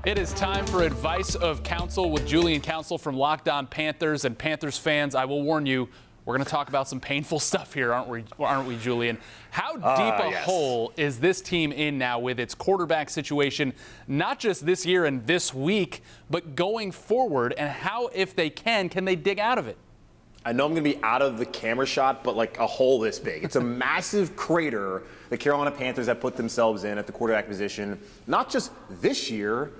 It is time for Advice of Council with Julian Council from On Panthers. And Panthers fans, I will warn you, we're going to talk about some painful stuff here, aren't we, Julian? How deep a hole is this team in now with its quarterback situation, not just this year and this week, but going forward? And how, if they can they dig out of it? I know I'm going to be out of the camera shot, but like a hole this big. It's a massive crater the Carolina Panthers have put themselves in at the quarterback position, not just this year,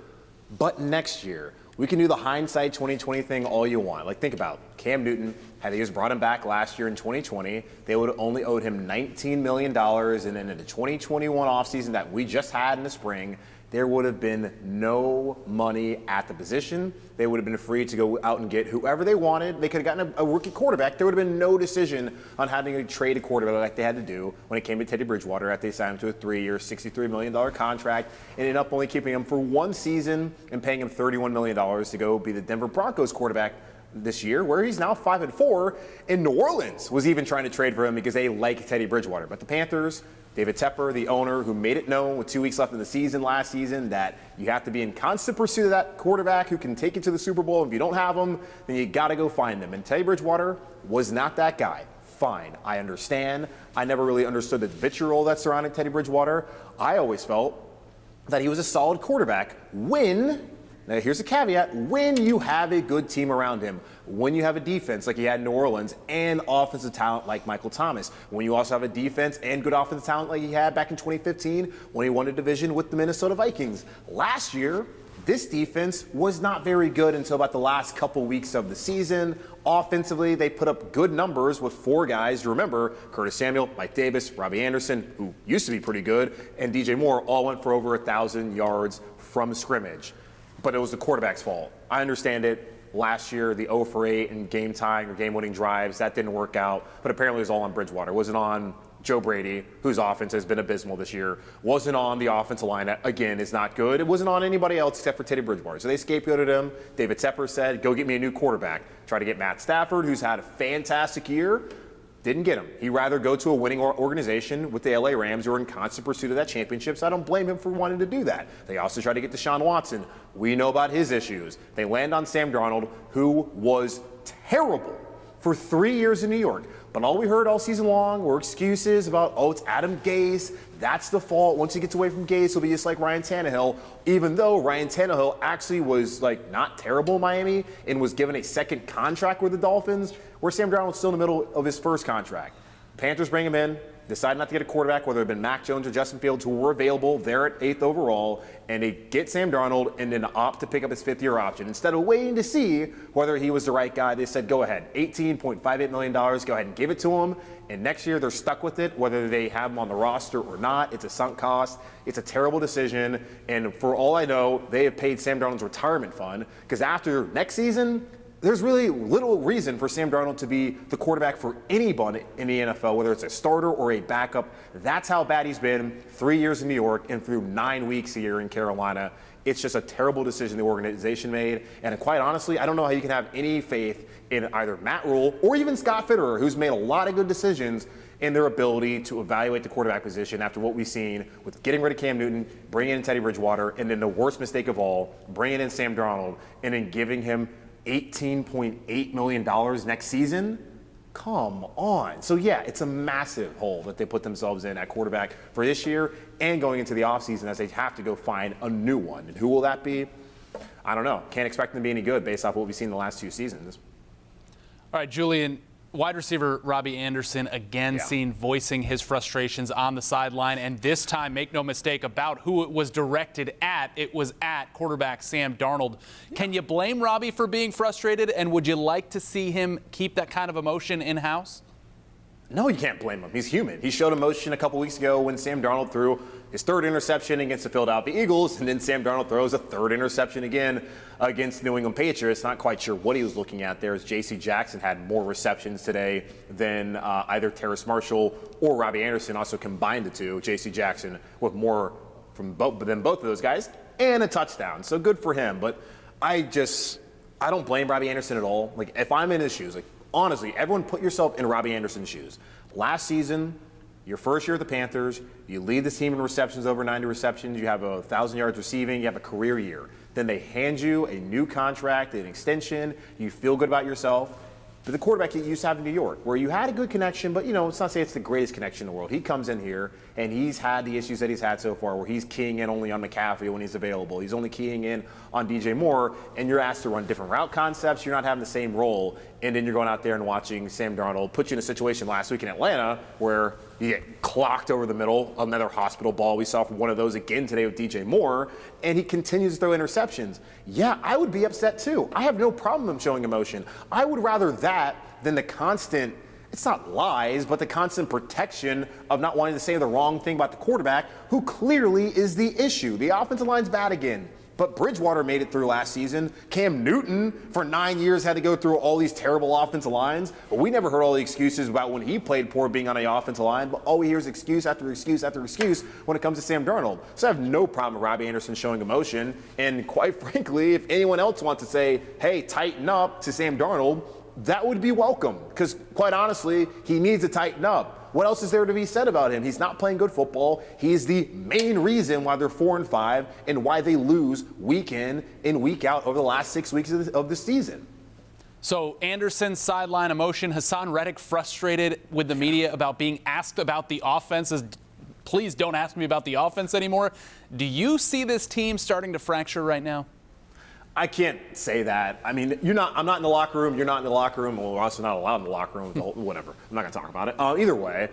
but next year. We can do the hindsight 2020 thing all you want. Like, think about it. Cam Newton, had they just brought him back last year in 2020, they would have only owed him $19 million. And then in the 2021 offseason that we just had in the spring, there would have been no money at the position. They would have been free to go out and get whoever they wanted. They could have gotten a rookie quarterback. There would have been no decision on having to trade a quarterback like they had to do when it came to Teddy Bridgewater after they signed him to a 3-year, $63 million contract. Ended up only keeping him for one season and paying him $31 million to go be the Denver Broncos quarterback this year, where he's now 5-4. And New Orleans was even trying to trade for him because they like Teddy Bridgewater. But the Panthers, David Tepper, the owner, who made it known with 2 weeks left in the season last season that you have to be in constant pursuit of that quarterback who can take you to the Super Bowl. If you don't have him, then you got to go find him. And Teddy Bridgewater was not that guy. Fine, I understand. I never really understood the vitriol that surrounded Teddy Bridgewater. I always felt that he was a solid quarterback when, now here's a caveat, when you have a good team around him, when you have a defense like he had in New Orleans and offensive talent like Michael Thomas, when you also have a defense and good offensive talent like he had back in 2015 when he won a division with the Minnesota Vikings. Last year, this defense was not very good until about the last couple weeks of the season. Offensively, they put up good numbers with 4 guys. You remember, Curtis Samuel, Mike Davis, Robbie Anderson, who used to be pretty good, and DJ Moore all went for over 1,000 yards from scrimmage. But it was the quarterback's fault. I understand it. Last year, the 0 for 8 and game tying or game winning drives, that didn't work out. But apparently it was all on Bridgewater. It wasn't on Joe Brady, whose offense has been abysmal this year. Wasn't on the offensive line that, again, is not good. It wasn't on anybody else except for Teddy Bridgewater. So they scapegoated him. David Tepper said, go get me a new quarterback. Try to get Matt Stafford, who's had a fantastic year. Didn't get him. He'd rather go to a winning organization with the LA Rams who are in constant pursuit of that championship, so I don't blame him for wanting to do that. They also tried to get Deshaun Watson. We know about his issues. They land on Sam Darnold, who was terrible for 3 years in New York. But all we heard all season long were excuses about, oh, it's Adam Gase. That's the fault. Once he gets away from Gase, he'll be just like Ryan Tannehill, even though Ryan Tannehill actually was like not terrible in Miami and was given a second contract with the Dolphins, where Sam Darnold's still in the middle of his first contract. Panthers bring him in, decide not to get a quarterback, whether it had been Mac Jones or Justin Fields, who were available there at 8th overall, and they get Sam Darnold and then opt to pick up his 5th-year option. Instead of waiting to see whether he was the right guy, they said, go ahead, $18.58 million, go ahead and give it to him. And next year, they're stuck with it, whether they have him on the roster or not. It's a sunk cost. It's a terrible decision. And for all I know, they have paid Sam Darnold's retirement fund, because after next season, there's really little reason for Sam Darnold to be the quarterback for anyone in the NFL, whether it's a starter or a backup. That's how bad he's been 3 years in New York and through 9 weeks here in Carolina. It's just a terrible decision the organization made. And quite honestly, I don't know how you can have any faith in either Matt Rule or even Scott Fitterer, who's made a lot of good decisions in their ability to evaluate the quarterback position after what we've seen with getting rid of Cam Newton, bringing in Teddy Bridgewater, and then the worst mistake of all, bringing in Sam Darnold, and then giving him $18.8 million next season? Come on. So yeah, it's a massive hole that they put themselves in at quarterback for this year and going into the offseason as they have to go find a new one. And who will that be? I don't know. Can't expect them to be any good based off what we've seen the last 2 seasons. All right, Julian, wide receiver Robbie Anderson again seen voicing his frustrations on the sideline, and this time, make no mistake about who it was directed at. It was at quarterback Sam Darnold. Can you blame Robbie for being frustrated, and would you like to see him keep that kind of emotion in-house? No, you can't blame him. He's human. He showed emotion a couple weeks ago when Sam Darnold threw his 3rd interception against the Philadelphia Eagles, and then Sam Darnold throws a 3rd interception again against the New England Patriots. Not quite sure what he was looking at there, as J.C. Jackson had more receptions today than either Terrace Marshall or Robbie Anderson. Also combined the two, J.C. Jackson with more from both of those guys and a touchdown. So good for him. But I don't blame Robbie Anderson at all. Like, if I'm in his shoes, like, honestly, everyone put yourself in Robbie Anderson's shoes. Last season, Your first year at the Panthers, you lead the team in receptions, over 90 receptions, you have 1,000 yards receiving, you have a career year. Then they hand you a new contract, an extension, you feel good about yourself. But the quarterback you used to have in New York, where you had a good connection, but it's not to say it's the greatest connection in the world. He comes in here and he's had the issues that he's had so far, where he's keying in only on McCaffrey when he's available. He's only keying in on DJ Moore, and you're asked to run different route concepts. You're not having the same role, and then you're going out there and watching Sam Darnold put you in a situation last week in Atlanta where you get clocked over the middle, another hospital ball. We saw one of those again today with DJ Moore, and he continues to throw interceptions. Yeah, I would be upset too. I have no problem with him showing emotion. I would rather that than the constant, it's not lies, but the constant protection of not wanting to say the wrong thing about the quarterback, who clearly is the issue. The offensive line's bad again. But Bridgewater made it through last season. Cam Newton, for 9 years, had to go through all these terrible offensive lines. But we never heard all the excuses about when he played poor being on the offensive line. But all we hear is excuse after excuse after excuse when it comes to Sam Darnold. So I have no problem with Robbie Anderson showing emotion. And quite frankly, if anyone else wants to say, hey, tighten up to Sam Darnold, that would be welcome. Because quite honestly, he needs to tighten up. What else is there to be said about him? He's not playing good football. He's the main reason why they're 4-5 and why they lose week in and week out over the last 6 weeks of the season. So Anderson's sideline emotion, Hassan Reddick frustrated with the media about being asked about the offense. Please don't ask me about the offense anymore. Do you see this team starting to fracture right now? I can't say that. I mean, I'm not in the locker room. You're not in the locker room. Well, we're also not allowed in the locker room. Whatever. I'm not going to talk about it. Either way,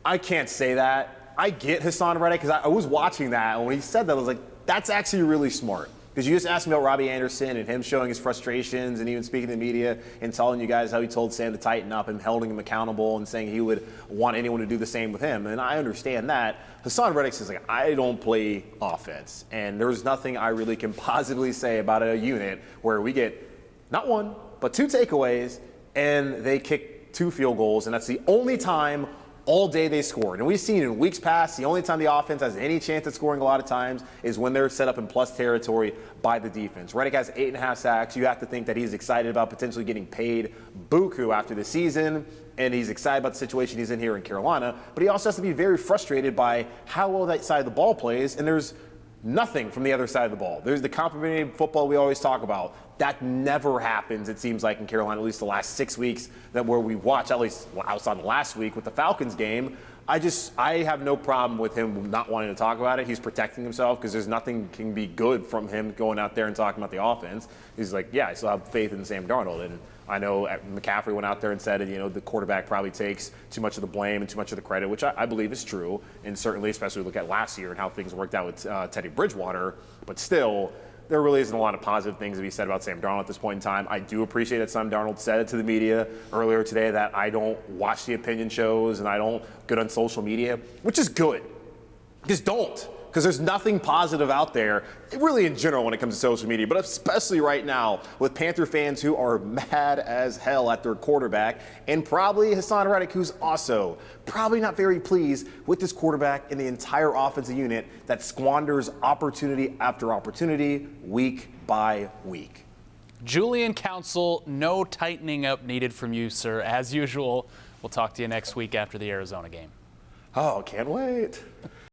I can't say that. I get Hassan Reddick because I was watching that. And when he said that, I was like, that's actually really smart. Because you just asked me about Robbie Anderson and him showing his frustrations and even speaking to the media and telling you guys how he told Sam to tighten up and holding him accountable and saying he would want anyone to do the same with him. And I understand that. Hassan Reddick says, like, I don't play offense. And there's nothing I really can positively say about a unit where we get not one, but 2 takeaways and they kick 2 field goals. And that's the only time all day they scored. And we've seen in weeks past, the only time the offense has any chance at scoring a lot of times is when they're set up in plus territory by the defense. Reddick has 8.5 sacks. You have to think that he's excited about potentially getting paid buku after the season, and he's excited about the situation he's in here in Carolina. But he also has to be very frustrated by how well that side of the ball plays, and there's nothing from the other side of the ball. There's the complementary football we always talk about. That never happens, it seems like, in Carolina, at least the last 6 weeks that where we watch, at least outside of last week with the Falcons game. I have no problem with him not wanting to talk about it. He's protecting himself because there's nothing can be good from him going out there and talking about the offense. He's like, yeah, I still have faith in Sam Darnold. And I know McCaffrey went out there and said, the quarterback probably takes too much of the blame and too much of the credit, which I believe is true. And certainly, especially look at last year and how things worked out with Teddy Bridgewater. But still, there really isn't a lot of positive things to be said about Sam Darnold at this point in time. I do appreciate that Sam Darnold said it to the media earlier today that I don't watch the opinion shows and I don't get on social media, which is good. Just don't. Because there's nothing positive out there, really in general when it comes to social media, but especially right now with Panther fans who are mad as hell at their quarterback, and probably Hassan Reddick, who's also probably not very pleased with this quarterback in the entire offensive unit that squanders opportunity after opportunity week by week. Julian Council, no tightening up needed from you, sir. As usual, we'll talk to you next week after the Arizona game. Oh, can't wait.